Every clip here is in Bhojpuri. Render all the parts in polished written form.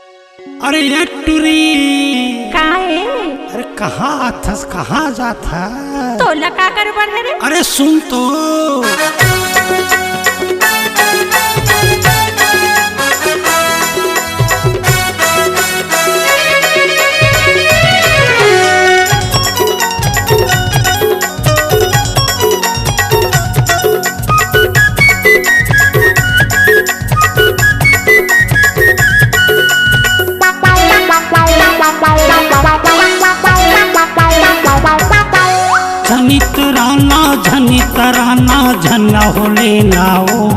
अरे ये टुरी काहे? अरे कहाँ आथस कहाँ जाथा? तो लका कर बढ़े रे। अरे सुन तो झनित राना झन्ना होले नाओ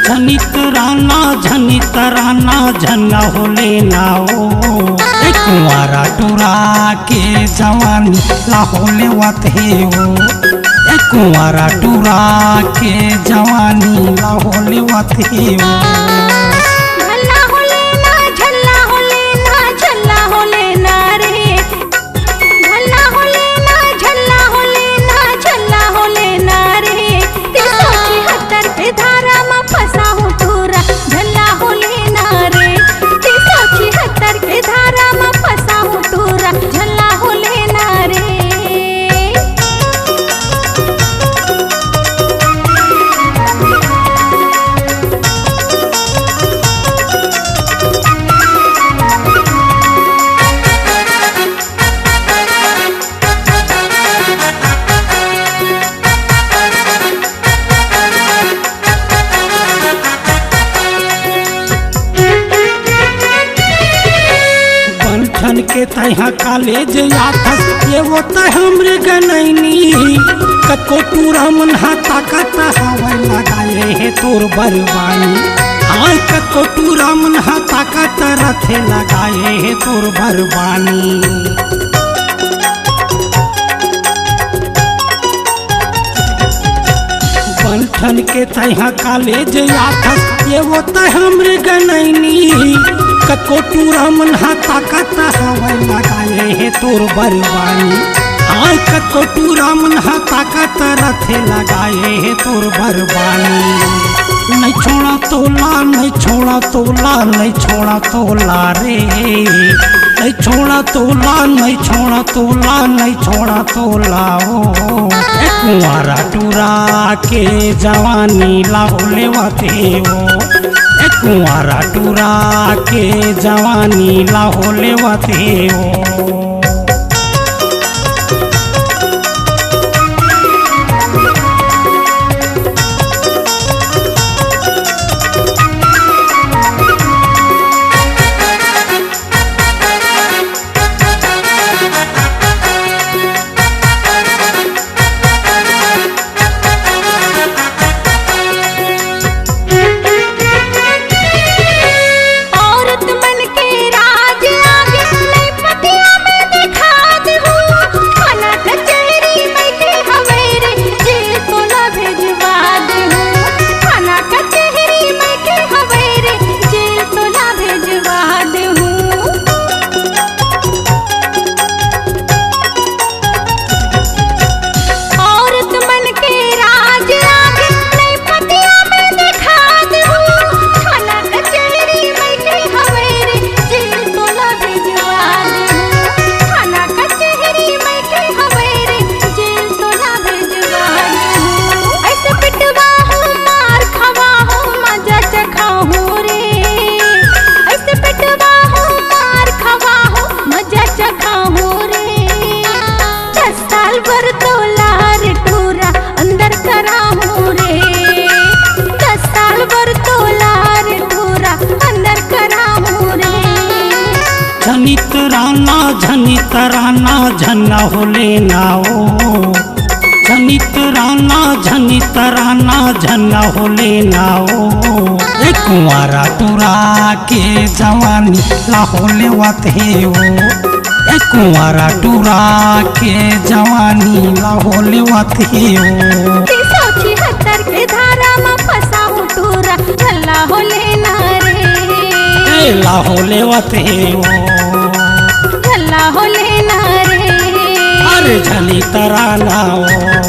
झनित राना झन्ना होले नाओ कुंवारा टुरा के जवानी लाहोले वत हे ओ कुंवारा टुरा के जवानी लाहोले वत हे ओ के तहा कॉलेज आथस ये वो तय हमरे गनैनी कको टूरा मन हाथा कता हवा लगाए हे तोर बरबानी हाय कको टूरा मन हाथा कता रथे लगाए हे तोर बरबानी बंठन के तहा कॉलेज आथस ये वो तय हमरे गनैनी कको टूरा मन हाथा कता हवा लगाए हे तोर बरबानी हाय कको टूरा मन हाथा कता रथे लगाए हे तोर बरबानी नहीं छोड़ा तोला नहीं छोड़ा तोला नहीं छोड़ा तोला रे नहीं छोड़ा तोला नहीं छोड़ा तोला नहीं छोड़ा तोला ओ कुंवारा टूरा के जवानी लाहोले वते ओ कुंवारा टूरा के जवानी लाहोले वते ओ झनित राना झन्ना होले नाओ झनित राना झन्ना होले नाओ कुंवारा टुरा के जवानी लाहोले वत हे ओ कुंवारा टुरा के जवानी लाहोले वत हे ओ के धारा में फसा हूँ टूरा झल्ला होले ना रे लाहोले वत हे ओ होले ना रे अरे झनित राना ओ